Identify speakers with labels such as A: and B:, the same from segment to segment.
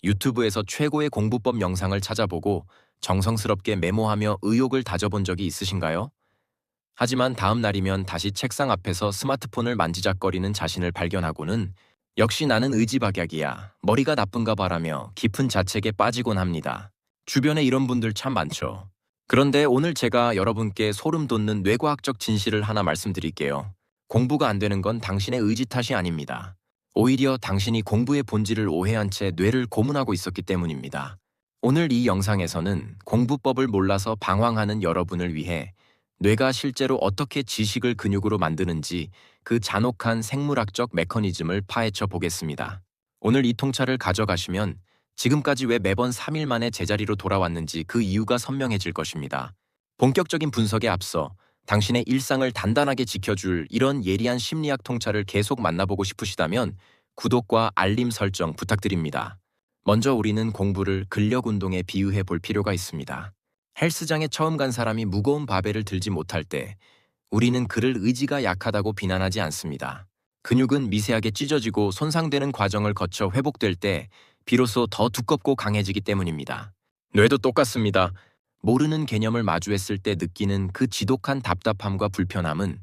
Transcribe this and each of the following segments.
A: 유튜브에서 최고의 공부법 영상을 찾아보고 정성스럽게 메모하며 의욕을 다져본 적이 있으신가요? 하지만 다음 날이면 다시 책상 앞에서 스마트폰을 만지작거리는 자신을 발견하고는 역시 나는 의지박약이야, 머리가 나쁜가 봐라며 깊은 자책에 빠지곤 합니다. 주변에 이런 분들 참 많죠. 그런데 오늘 제가 여러분께 소름 돋는 뇌과학적 진실을 하나 말씀드릴게요. 공부가 안 되는 건 당신의 의지 탓이 아닙니다. 오히려 당신이 공부의 본질을 오해한 채 뇌를 고문하고 있었기 때문입니다. 오늘 이 영상에서는 공부법을 몰라서 방황하는 여러분을 위해 뇌가 실제로 어떻게 지식을 근육으로 만드는지 그 잔혹한 생물학적 메커니즘을 파헤쳐 보겠습니다. 오늘 이 통찰을 가져가시면 지금까지 왜 매번 3일 만에 제자리로 돌아왔는지 그 이유가 선명해질 것입니다. 본격적인 분석에 앞서 당신의 일상을 단단하게 지켜줄 이런 예리한 심리학 통찰을 계속 만나보고 싶으시다면 구독과 알림 설정 부탁드립니다. 먼저 우리는 공부를 근력 운동에 비유해 볼 필요가 있습니다. 헬스장에 처음 간 사람이 무거운 바벨을 들지 못할 때 우리는 그를 의지가 약하다고 비난하지 않습니다. 근육은 미세하게 찢어지고 손상되는 과정을 거쳐 회복될 때 비로소 더 두껍고 강해지기 때문입니다. 뇌도 똑같습니다. 모르는 개념을 마주했을 때 느끼는 그 지독한 답답함과 불편함은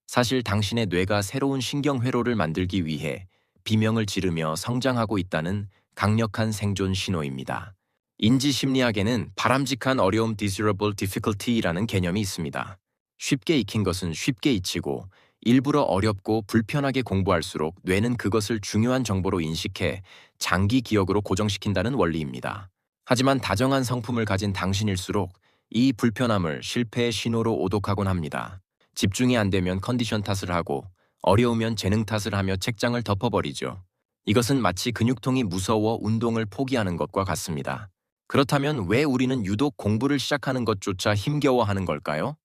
A: 사실 당신의 뇌가 새로운 신경회로를 만들기 위해 비명을 지르며 성장하고 있다는 강력한 생존 신호입니다. 인지심리학에는 바람직한 어려움 (desirable difficulty라는 개념이 있습니다. 쉽게 익힌 것은 쉽게 잊히고 일부러 어렵고 불편하게 공부할수록 뇌는 그것을 중요한 정보로 인식해 장기 기억으로 고정시킨다는 원리입니다. 하지만 다정한 성품을 가진 당신일수록 이 불편함을 실패의 신호로 오독하곤 합니다. 집중이 안 되면 컨디션 탓을 하고 어려우면 재능 탓을 하며 책장을 덮어버리죠. 이것은 마치 근육통이 무서워 운동을 포기하는 것과 같습니다. 그렇다면 왜 우리는 유독 공부를 시작하는 것조차 힘겨워하는 걸까요?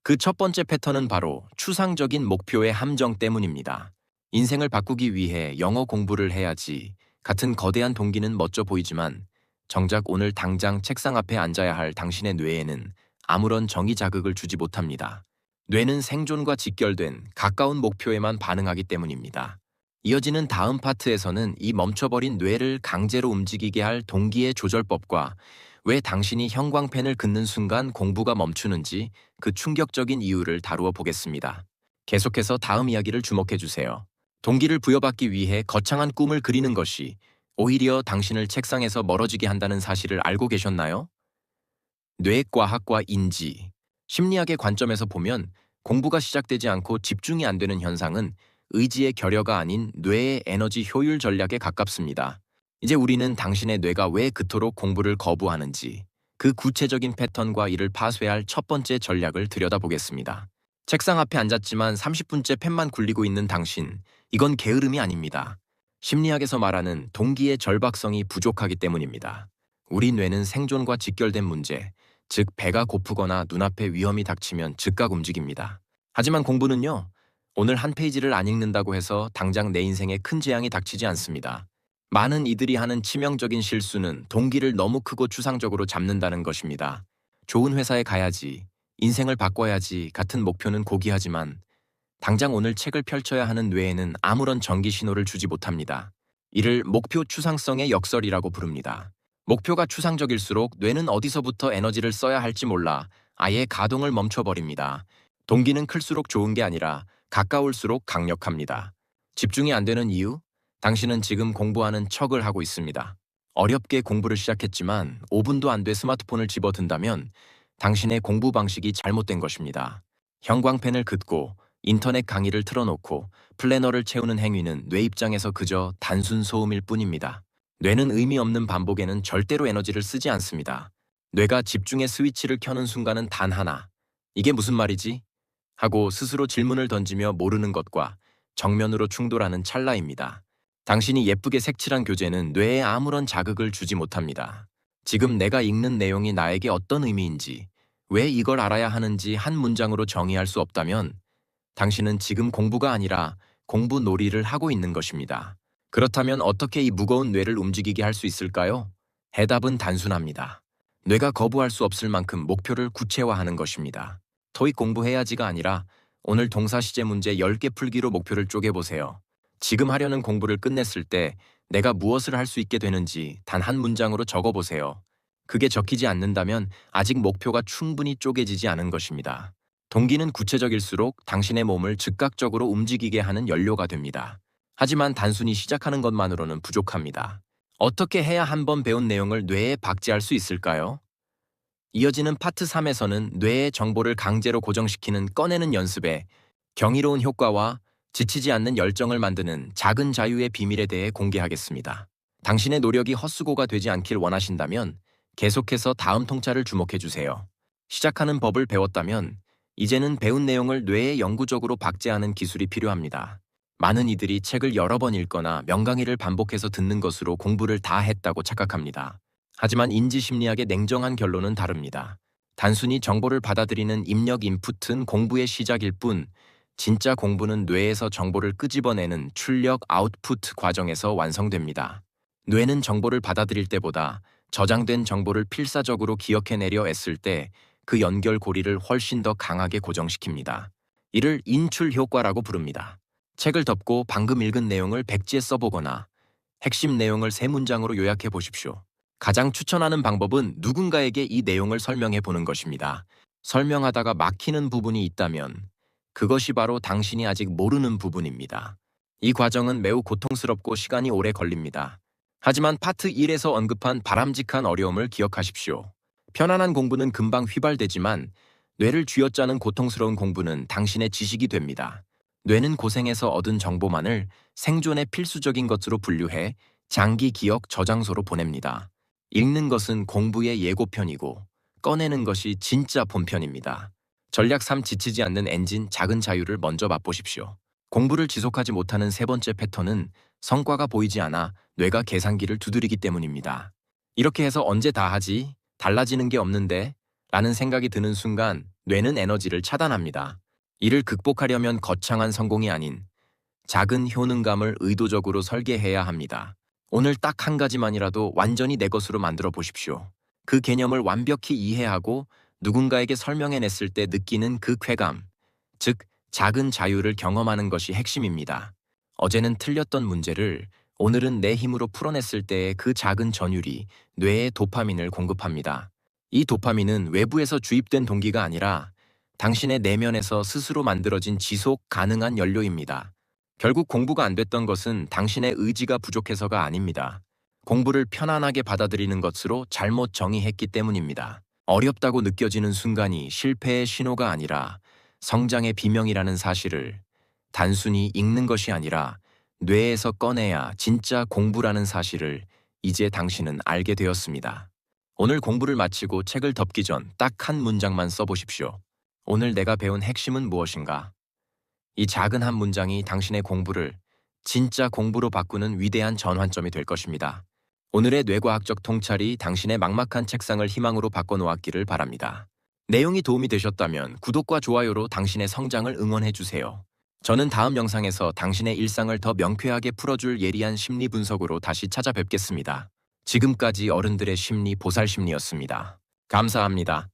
A: 그 첫 번째 패턴은 바로 추상적인 목표의 함정 때문입니다. 인생을 바꾸기 위해 영어 공부를 해야지 같은 거대한 동기는 멋져 보이지만 정작 오늘 당장 책상 앞에 앉아야 할 당신의 뇌에는 아무런 정의 자극을 주지 못합니다. 뇌는 생존과 직결된 가까운 목표에만 반응하기 때문입니다. 이어지는 다음 파트에서는 이 멈춰버린 뇌를 강제로 움직이게 할 동기의 조절법과 왜 당신이 형광펜을 긋는 순간 공부가 멈추는지 그 충격적인 이유를 다루어 보겠습니다. 계속해서 다음 이야기를 주목해 주세요. 동기를 부여받기 위해 거창한 꿈을 그리는 것이 오히려 당신을 책상에서 멀어지게 한다는 사실을 알고 계셨나요? 뇌과학과 인지, 심리학의 관점에서 보면 공부가 시작되지 않고 집중이 안 되는 현상은 의지의 결여가 아닌 뇌의 에너지 효율 전략에 가깝습니다. 이제 우리는 당신의 뇌가 왜 그토록 공부를 거부하는지 그 구체적인 패턴과 이를 파쇄할 첫 번째 전략을 들여다보겠습니다. 책상 앞에 앉았지만 30분째 펜만 굴리고 있는 당신, 이건 게으름이 아닙니다. 심리학에서 말하는 동기의 절박성이 부족하기 때문입니다. 우리 뇌는 생존과 직결된 문제, 즉 배가 고프거나 눈앞에 위험이 닥치면 즉각 움직입니다. 하지만 공부는요, 오늘 한 페이지를 안 읽는다고 해서 당장 내 인생에 큰 재앙이 닥치지 않습니다. 많은 이들이 하는 치명적인 실수는 동기를 너무 크고 추상적으로 잡는다는 것입니다. 좋은 회사에 가야지, 인생을 바꿔야지 같은 목표는 고귀하지만 당장 오늘 책을 펼쳐야 하는 뇌에는 아무런 전기 신호를 주지 못합니다. 이를 목표 추상성의 역설이라고 부릅니다. 목표가 추상적일수록 뇌는 어디서부터 에너지를 써야 할지 몰라 아예 가동을 멈춰버립니다. 동기는 클수록 좋은 게 아니라 가까울수록 강력합니다. 집중이 안 되는 이유? 당신은 지금 공부하는 척을 하고 있습니다. 어렵게 공부를 시작했지만 5분도 안 돼 스마트폰을 집어든다면 당신의 공부 방식이 잘못된 것입니다. 형광펜을 긋고 인터넷 강의를 틀어놓고 플래너를 채우는 행위는 뇌 입장에서 그저 단순 소음일 뿐입니다. 뇌는 의미 없는 반복에는 절대로 에너지를 쓰지 않습니다. 뇌가 집중의 스위치를 켜는 순간은 단 하나. 이게 무슨 말이지? 하고 스스로 질문을 던지며 모르는 것과 정면으로 충돌하는 찰나입니다. 당신이 예쁘게 색칠한 교재는 뇌에 아무런 자극을 주지 못합니다. 지금 내가 읽는 내용이 나에게 어떤 의미인지, 왜 이걸 알아야 하는지 한 문장으로 정의할 수 없다면 당신은 지금 공부가 아니라 공부 놀이를 하고 있는 것입니다. 그렇다면 어떻게 이 무거운 뇌를 움직이게 할 수 있을까요? 해답은 단순합니다. 뇌가 거부할 수 없을 만큼 목표를 구체화하는 것입니다. 토익 공부해야지가 아니라 오늘 동사 시제 문제 10개 풀기로 목표를 쪼개보세요. 지금 하려는 공부를 끝냈을 때 내가 무엇을 할 수 있게 되는지 단 한 문장으로 적어보세요. 그게 적히지 않는다면 아직 목표가 충분히 쪼개지지 않은 것입니다. 동기는 구체적일수록 당신의 몸을 즉각적으로 움직이게 하는 연료가 됩니다. 하지만 단순히 시작하는 것만으로는 부족합니다. 어떻게 해야 한 번 배운 내용을 뇌에 박제할 수 있을까요? 이어지는 파트 3에서는 뇌의 정보를 강제로 고정시키는 꺼내는 연습에 경이로운 효과와 지치지 않는 열정을 만드는 작은 자유의 비밀에 대해 공개하겠습니다. 당신의 노력이 헛수고가 되지 않길 원하신다면 계속해서 다음 통찰을 주목해 주세요. 시작하는 법을 배웠다면 이제는 배운 내용을 뇌에 영구적으로 박제하는 기술이 필요합니다. 많은 이들이 책을 여러 번 읽거나 명강의를 반복해서 듣는 것으로 공부를 다 했다고 착각합니다. 하지만 인지심리학의 냉정한 결론은 다릅니다. 단순히 정보를 받아들이는 입력 인풋은 공부의 시작일 뿐, 진짜 공부는 뇌에서 정보를 끄집어내는 출력 아웃풋 과정에서 완성됩니다. 뇌는 정보를 받아들일 때보다 저장된 정보를 필사적으로 기억해내려 애쓸 때 그 연결고리를 훨씬 더 강하게 고정시킵니다. 이를 인출 효과라고 부릅니다. 책을 덮고 방금 읽은 내용을 백지에 써보거나 핵심 내용을 세 문장으로 요약해 보십시오. 가장 추천하는 방법은 누군가에게 이 내용을 설명해 보는 것입니다. 설명하다가 막히는 부분이 있다면 그것이 바로 당신이 아직 모르는 부분입니다. 이 과정은 매우 고통스럽고 시간이 오래 걸립니다. 하지만 파트 1에서 언급한 바람직한 어려움을 기억하십시오. 편안한 공부는 금방 휘발되지만 뇌를 쥐어짜는 고통스러운 공부는 당신의 지식이 됩니다. 뇌는 고생해서 얻은 정보만을 생존의 필수적인 것으로 분류해 장기 기억 저장소로 보냅니다. 읽는 것은 공부의 예고편이고 꺼내는 것이 진짜 본편입니다. 전략 3 지치지 않는 엔진 작은 자유를 먼저 맛보십시오. 공부를 지속하지 못하는 세 번째 패턴은 성과가 보이지 않아 뇌가 계산기를 두드리기 때문입니다. 이렇게 해서 언제 다 하지? 달라지는 게 없는데? 라는 생각이 드는 순간 뇌는 에너지를 차단합니다. 이를 극복하려면 거창한 성공이 아닌 작은 효능감을 의도적으로 설계해야 합니다. 오늘 딱 한 가지만이라도 완전히 내 것으로 만들어 보십시오. 그 개념을 완벽히 이해하고 누군가에게 설명해냈을 때 느끼는 그 쾌감, 즉 작은 자유를 경험하는 것이 핵심입니다. 어제는 틀렸던 문제를 오늘은 내 힘으로 풀어냈을 때의 그 작은 전율이 뇌에 도파민을 공급합니다. 이 도파민은 외부에서 주입된 동기가 아니라 당신의 내면에서 스스로 만들어진 지속 가능한 연료입니다. 결국 공부가 안 됐던 것은 당신의 의지가 부족해서가 아닙니다. 공부를 편안하게 받아들이는 것으로 잘못 정의했기 때문입니다. 어렵다고 느껴지는 순간이 실패의 신호가 아니라 성장의 비명이라는 사실을 단순히 읽는 것이 아니라 뇌에서 꺼내야 진짜 공부라는 사실을 이제 당신은 알게 되었습니다. 오늘 공부를 마치고 책을 덮기 전 딱 한 문장만 써보십시오. 오늘 내가 배운 핵심은 무엇인가? 이 작은 한 문장이 당신의 공부를 진짜 공부로 바꾸는 위대한 전환점이 될 것입니다. 오늘의 뇌과학적 통찰이 당신의 막막한 책상을 희망으로 바꿔놓았기를 바랍니다. 내용이 도움이 되셨다면 구독과 좋아요로 당신의 성장을 응원해주세요. 저는 다음 영상에서 당신의 일상을 더 명쾌하게 풀어줄 예리한 심리 분석으로 다시 찾아뵙겠습니다. 지금까지 어른들의 심리 보살심리였습니다. 감사합니다.